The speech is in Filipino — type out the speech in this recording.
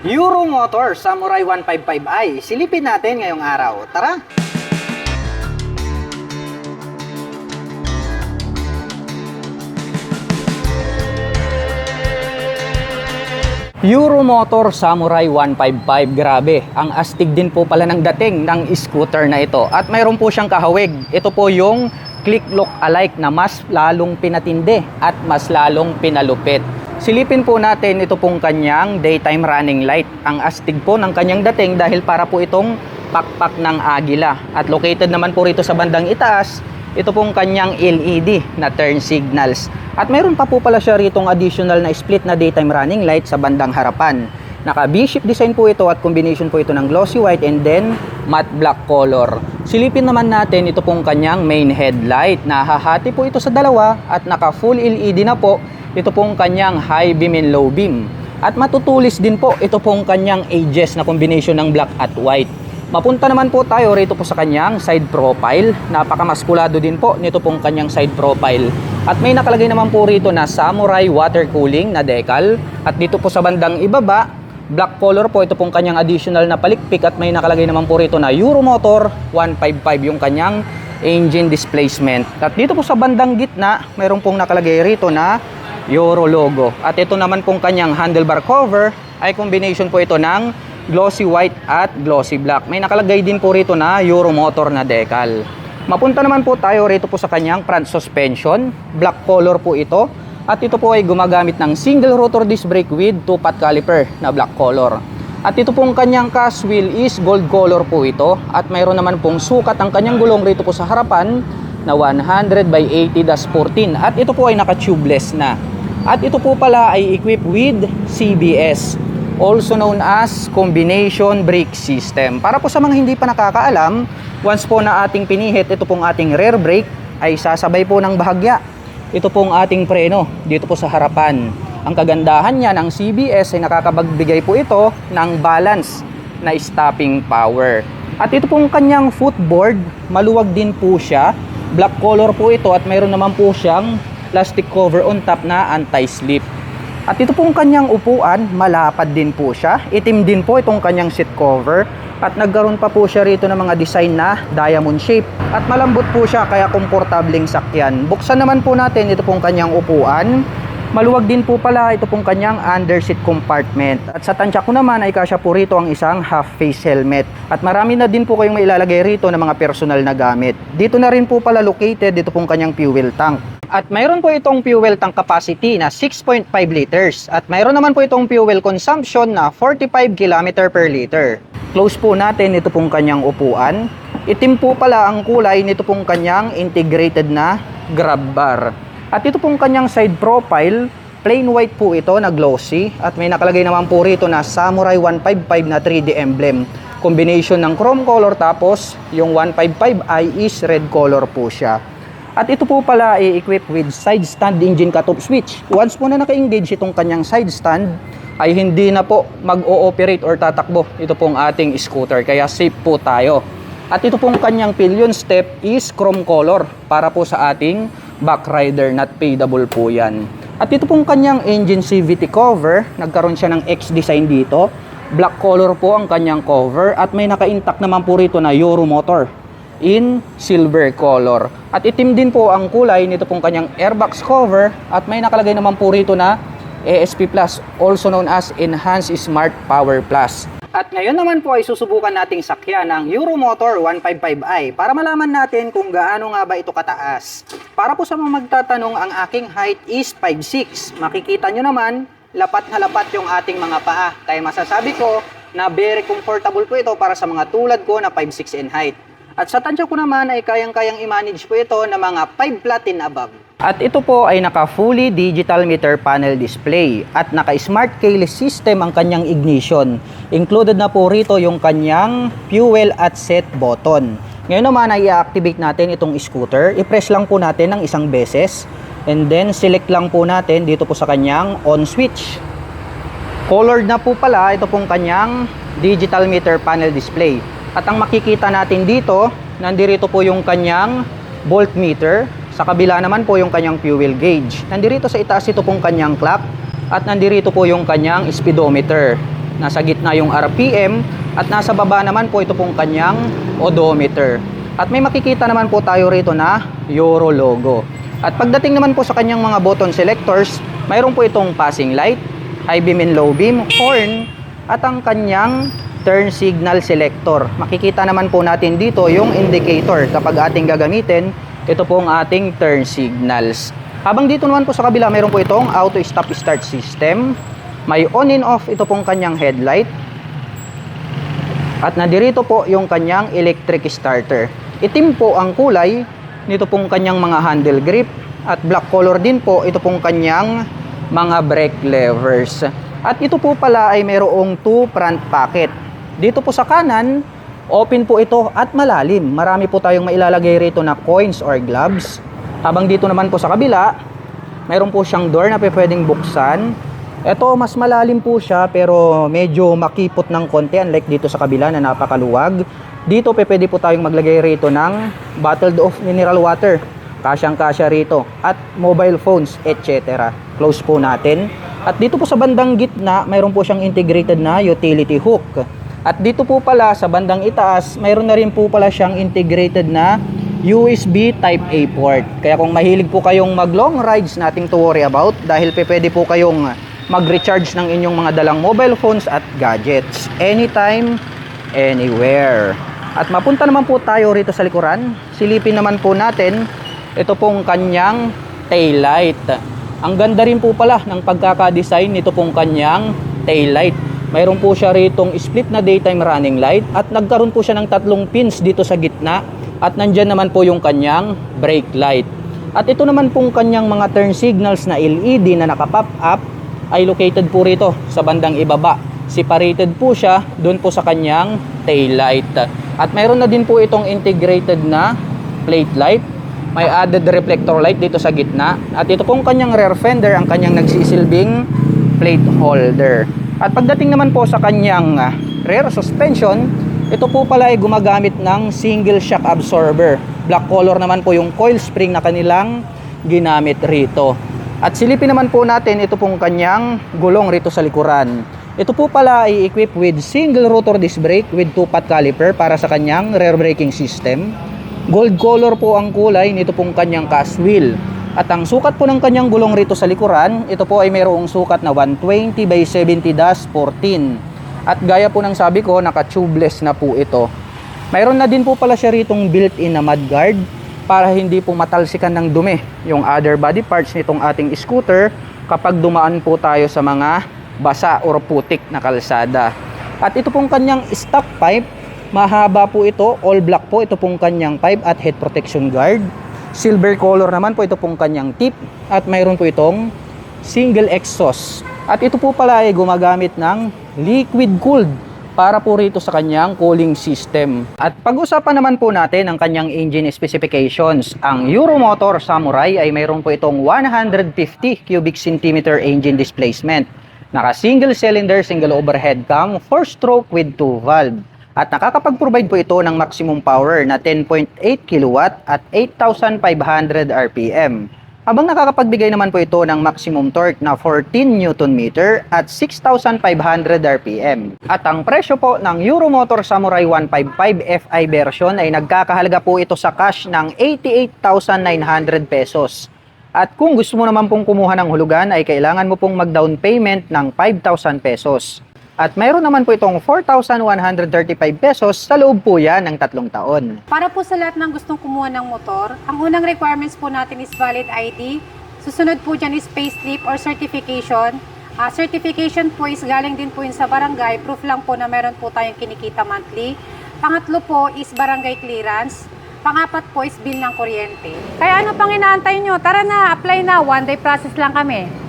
Euromotor Samurai 155i. Silipin natin ngayong araw. Tara! Euromotor Samurai 155. Grabe, ang astig din po pala ng dating ng scooter na ito. At mayroon po siyang kahawig. Ito po yung click look alike na mas lalong pinatindi at mas lalong pinalupit. Silipin po natin ito pong kanyang daytime running light. Ang astig po ng kanyang dating dahil para po itong pakpak ng agila. At located naman po rito sa bandang itaas, ito pong kanyang LED na turn signals. At mayroon pa po pala siya ritong additional na split na daytime running light sa bandang harapan. Naka V-shape design po ito at combination po ito ng glossy white and then matte black color. Silipin naman natin ito pong kanyang main headlight. Nahahati po ito sa dalawa at naka full LED na po ito pong kanyang high beam and low beam. At matutulis din po ito pong kanyang edges na combination ng black at white. Mapunta naman po tayo rito po sa kanyang side profile. Napakamaskulado din po nito pong kanyang side profile. At may nakalagay naman po rito na Samurai water cooling na decal. At dito po sa bandang ibaba, black color po ito pong kanyang additional na palikpik. At may nakalagay naman po rito na Euromotor 155 yung kanyang engine displacement. At dito po sa bandang gitna, mayroon pong nakalagay rito na Euro logo. At ito naman pong kanyang handlebar cover ay combination po ito ng glossy white at glossy black. May nakalagay din po rito na Euromotor na decal. Mapunta naman po tayo rito po sa kanyang front suspension. Black color po ito. At ito po ay gumagamit ng single rotor disc brake with 2-pot caliper na black color. At ito pong kanyang cast wheel is gold color po ito. At mayroon naman pong sukat ang kanyang gulong rito po sa harapan na 100 by 80-14. At ito po ay naka-tubeless na. At ito po pala ay equipped with CBS, also known as combination brake system. Para po sa mga hindi pa nakakaalam, once po na ating pinihit ito pong ating rear brake, ay sasabay po ng bahagya ito pong ating preno dito po sa harapan. Ang kagandahan niya ng CBS ay nakakapagbigay po ito ng balance na stopping power. At ito pong kanyang footboard, maluwag din po siya. Black color po ito at mayroon naman po siyang plastic cover on top na anti-slip. At ito pong kanyang upuan, malapad din po siya. Itim din po itong kanyang seat cover. At nagkaroon pa po siya rito ng mga design na diamond shape. At malambot po siya kaya komportableng sakyan. Buksan naman po natin ito pong kanyang upuan. Maluwag din po pala ito pong kanyang under seat compartment. At sa tansya ko naman ay kasya po rito ang isang half face helmet. At marami na din po kayong mailalagay rito ng mga personal na gamit. Dito na rin po pala located ito pong kanyang fuel tank. At mayroon po itong fuel tank capacity na 6.5 liters. At mayroon naman po itong fuel consumption na 45 km per liter. Close po natin ito pong kanyang upuan. Itim po pala ang kulay nito pong kanyang integrated na grab bar. At ito pong kanyang side profile, plain white po ito na glossy. At may nakalagay naman po rito na Samurai 155 na 3D emblem. Combination ng chrome color tapos yung 155i is red color po siya. At ito po pala ay equipped with side stand engine cutoff switch. Once po na naka-engage itong kanyang side stand, ay hindi na po mag-ooperate or tatakbo ito pong ating scooter. Kaya safe po tayo. At ito pong kanyang pillion step is chrome color para po sa ating back rider, not payable po yan. At ito pong kanyang engine CVT cover, nagkaroon siya ng X design dito. Black color po ang kanyang cover at may naka-intact naman po rito na Euromotor in silver color. At itim din po ang kulay nito pong kanyang airbox cover at may nakalagay naman po rito na ESP Plus, also known as Enhanced Smart Power Plus. At ngayon naman po ay susubukan nating sakyan ng Euromotor 155i para malaman natin kung gaano nga ba ito kataas. Para po sa mga magtatanong, ang aking height is 5'6". Makikita nyo naman, lapat na lapat yung ating mga paa. Kaya masasabi ko na very comfortable po ito para sa mga tulad ko na 5'6" in height. At sa tansya ko naman ay kayang-kayang i-manage po ito na mga 5 flat and above. At ito po ay naka fully digital meter panel display at naka smart keyless system ang kanyang ignition. Included na po rito yung kanyang fuel at set button. Ngayon naman ay i-activate natin itong scooter. I-press lang po natin ng isang beses and then select lang po natin dito po sa kanyang on switch. Colored na po pala ito pong kanyang digital meter panel display. At ang makikita natin dito, nandirito po yung kanyang voltmeter. Sa kabila naman po yung kanyang fuel gauge. Nandirito sa itaas ito pong kanyang clock. At nandirito po yung kanyang speedometer. Nasa gitna yung RPM at nasa baba naman po ito pong kanyang odometer. At may makikita naman po tayo rito na Euro logo. At pagdating naman po sa kanyang mga button selectors, mayroon po itong passing light, high beam and low beam, horn, at ang kanyang turn signal selector. Makikita naman po natin dito yung indicator kapag ating gagamitin. Ito po ang ating turn signals. Habang dito naman po sa kabila, mayroon po itong auto stop start system. May on and off ito pong kanyang headlight. At nadirito po yung kanyang electric starter. Itim po ang kulay nito pong kanyang mga handle grip. At black color din po ito pong kanyang mga brake levers. At ito po pala ay mayroong 2 front pocket. Dito po sa kanan, open po ito at malalim. Marami po tayong mailalagay rito na coins or gloves. Habang dito naman po sa kabila, mayroon po siyang door na pwedeng buksan. Ito, mas malalim po siya pero medyo makipot ng konti unlike dito sa kabila na napakaluwag. Dito pwede po tayong maglagay rito ng bottled off mineral water. Kasyang-kasya rito. At mobile phones, etc. Close po natin. At dito po sa bandang gitna, mayroon po siyang integrated na utility hook. At dito po pala sa bandang itaas, mayroon na rin po pala siyang integrated na USB Type-A port. Kaya kung mahilig po kayong mag long rides, nothing to worry about dahil pwede po kayong mag-recharge ng inyong mga dalang mobile phones at gadgets anytime, anywhere. At mapunta naman po tayo rito sa likuran. Silipin naman po natin ito pong kanyang taillight. Ang ganda rin po pala ng pagkaka-design nito pong kanyang taillight. Mayroon po siya ritong split na daytime running light at nagkaroon po siya ng 3 pins dito sa gitna at nandyan naman po yung kanyang brake light. At ito naman pong kanyang mga turn signals na LED na naka-pop up ay located po rito sa bandang ibaba. Separated po siya doon po sa kanyang tail light. At mayroon na din po itong integrated na plate light. May added reflector light dito sa gitna. At ito pong kanyang rear fender, ang kanyang nagsisilbing plate holder. At pagdating naman po sa kanyang rear suspension, ito po pala ay gumagamit ng single shock absorber. Black color naman po yung coil spring na kanilang ginamit rito. At silipin naman po natin ito pong kanyang gulong rito sa likuran. Ito po pala ay equipped with single rotor disc brake with 2-pot caliper para sa kanyang rear braking system. Gold color po ang kulay nito pong kanyang cast wheel. At ang sukat po ng kanyang gulong rito sa likuran, ito po ay mayroong sukat na 120 by 70-14. At gaya po ng sabi ko, naka-tubeless na po ito. Mayroon na din po pala siya ritong built-in na mudguard para hindi po matalsikan ng dumi yung other body parts nitong ating scooter kapag dumaan po tayo sa mga basa or putik na kalsada. At ito pong kanyang stock pipe, mahaba po ito, all black po ito pong kanyang pipe at head protection guard. Silver color naman po ito pong kanyang tip at mayroon po itong single exhaust. At ito po pala ay gumagamit ng liquid cooled para po rito sa kanyang cooling system. At pag-usapan naman po natin ang kanyang engine specifications. Ang Euromotor Samurai ay mayroon po itong 150 cubic centimeter engine displacement. Naka single cylinder, single overhead cam, 4-stroke with 2 valve. At nakakapag-provide po ito ng maximum power na 10.8 kW at 8,500 RPM. Habang nakakapagbigay naman po ito ng maximum torque na 14 Nm at 6,500 RPM. At ang presyo po ng Euromotor Samurai 155 Fi version ay nagkakahalaga po ito sa cash ng 88,900 pesos. At kung gusto mo naman pong kumuha ng hulugan ay kailangan mo pong mag-down payment ng 5,000 pesos. At mayroon naman po itong 4,135 pesos sa loob po yan ng 3 taon. Para po sa lahat ng gustong kumuha ng motor, ang unang requirements po natin is valid ID. Susunod po dyan is payslip or certification. Certification po is galing din po yun sa barangay. Proof lang po na meron po tayong kinikita monthly. Pangatlo po is barangay clearance. Pangapat po is bill ng kuryente. Kaya ano pang inaantay nyo? Tara na, apply na. 1-day process lang kami.